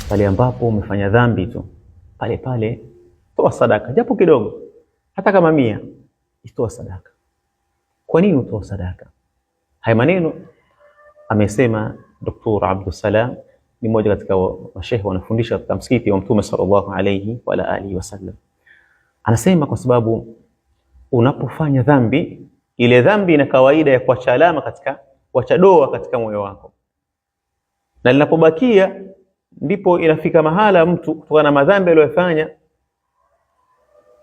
pale ambapo umefanya dhambi tu, pale pale toa sadaka japo kidogo, hata kama 100, itoa sadaka. Kwa nini utoa sadaka? Haya maneno amesema Dr. Abdul Salam, ni mmoja katika mashehe wanafundisha katika msikiti wa Mtume sallallahu alayhi wa alihi wasallam. Anasema kwa sababu unapofanya dhambi, ile dhambi ina kawaida ya kuacha alama katika kuacha doa katika moyo wako, na linapobakia ndipo inafika mahala mtu kutokana na madhambi aliyofanya,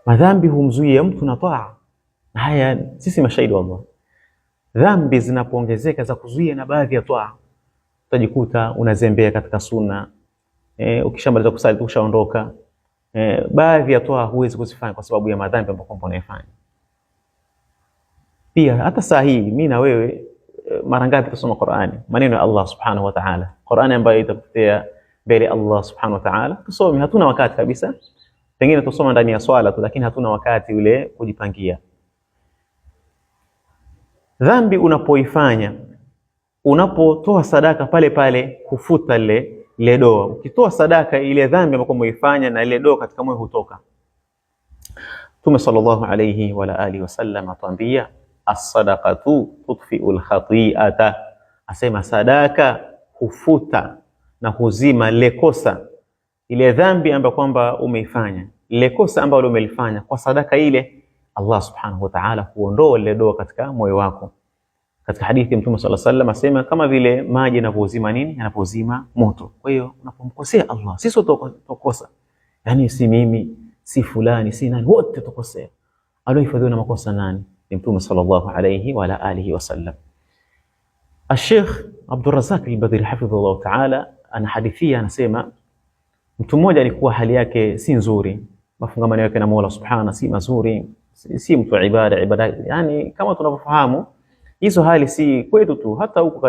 madhambi humzuia mtu na taa. Haya sisi mashahidi wa Allah, dhambi zinapoongezeka za kuzuia na baadhi ya taa, utajikuta unazembea katika sunna. Ukishamaliza kusali ukishaondoka, baadhi ya taa huwezi kuzifanya kwa sababu ya madhambi ambayo unayofanya. Pia hata saa hii mimi na wewe mara ngapi tusoma Qur'ani, maneno ya Allah subhanahu wa ta'ala, Qur'ani ambayo itakutetea mbele Allah subhanahu wa ta'ala, tusome. Hatuna wakati kabisa, pengine tusoma ndani ya swala tu, lakini hatuna wakati ule kujipangia. Dhambi unapoifanya, unapotoa sadaka pale pale kufuta ile doa. Ukitoa sadaka, ile dhambi ambayo umeifanya na ile doa katika moyo hutoka. Mtume sallallahu alayhi wa alihi wasallam atuambia, as-sadaqatu tudfi'ul khati'ata, asema sadaka hufuta na huzima ile kosa, ile dhambi ambayo kwamba umeifanya, ile kosa ambalo umelifanya. Kwa sadaka ile Allah subhanahu wa ta'ala huondoa ile doa katika moyo wako. Katika hadithi Mtume sallallahu alayhi wasallam asema kama vile maji yanapozima nini, yanapozima moto. Kwa hiyo unapomkosea Allah, sisi tukosa, yani si mimi, si fulani, si nani, wote tukosea. Aliohifadhiwa na makosa nani? Ni Mtume sallallahu alayhi wa alihi wasallam. Sheikh Abdul Razzaq al-Badri hafidhahullah ta'ala anahadithia, anasema mtu mmoja alikuwa hali yake si nzuri, mafungamano yake na Mola subhanahu si mazuri, si mtu ibada, yani kama tunavyofahamu hizo hali si kwetu tu, hata huko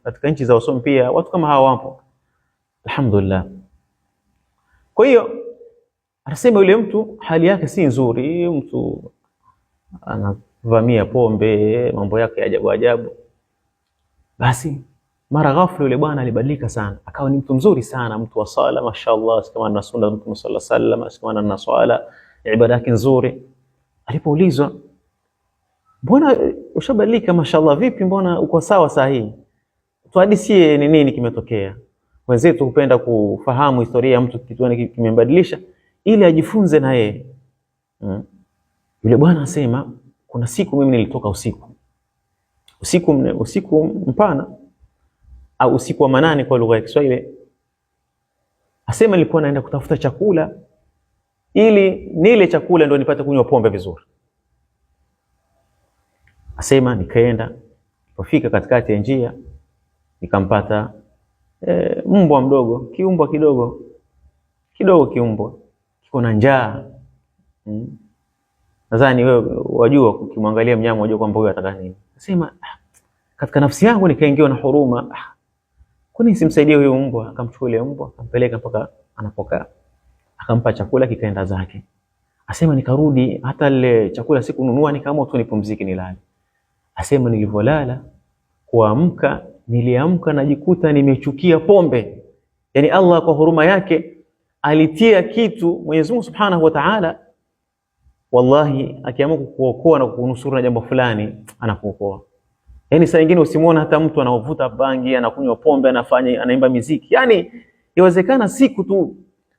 katika nchi za wasomi pia watu kama hawa wapo, alhamdulillah. Kwa hiyo anasema yule mtu hali yake si nzuri, mtu anavamia pombe, mambo yake ajabu ajabu. Basi mara ghafla yule bwana alibadilika sana, akawa ni mtu mzuri sana, mtu wa sala, mashaallah, kama na sunna Mtume sallallahu alayhi wasallam, kama na swala, ibada yake nzuri. Alipoulizwa, mbona ushabadilika mashaallah, vipi, mbona uko sawa saa hii, tuhadisie ni nini kimetokea? Wenzetu hupenda kufahamu historia ya mtu, kitu gani kimembadilisha ili ajifunze na yeye. Yule bwana asema, kuna siku mimi nilitoka usiku mpana au usiku wa manane kwa lugha ya Kiswahili. Asema nilikuwa naenda kutafuta chakula ili nile chakula ndio nipate kunywa pombe vizuri. Asema nikaenda, nilipofika katikati ya njia nikampata mbwa mdogo, kiumbwa kidogo kiumbwa kiko na njaa. Nadhani wewe wajua, ukimwangalia mnyama wajua kwamba huyo ataka nini. Asema katika nafsi yangu nikaingiwa na huruma, kwa nini simsaidie huyo mbwa? Akamchukua ile mbwa akampeleka mpaka anapokaa, akampa chakula, kikaenda zake. Asema nikarudi, hata ile chakula sikununua, nikaamua tu nipumzike nilale. Asema nilivyolala kuamka, niliamka najikuta nimechukia pombe. Yani Allah kwa huruma yake alitia kitu, Mwenyezi Mungu Subhanahu wa Ta'ala wallahi akiamua kukuokoa na kukunusuru na jambo fulani, anakuokoa. Yani saa nyingine usimuona hata mtu anavuta bangi, anakunywa pombe, anaimba muziki. Yani yawezekana siku tu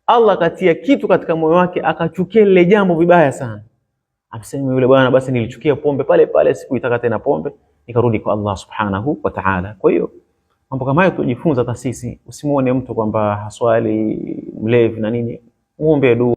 Allah akatia kitu katika moyo wake akachukia ile jambo vibaya sana. Amsema yule bwana, basi nilichukia pombe pale pale, sikuitaka tena pombe, nikarudi kwa Allah Subhanahu wa Ta'ala. Kwa hiyo mambo kama hayo tujifunza hata sisi. Usimuone mtu kwamba haswali, mlevi na nini, muombe dua.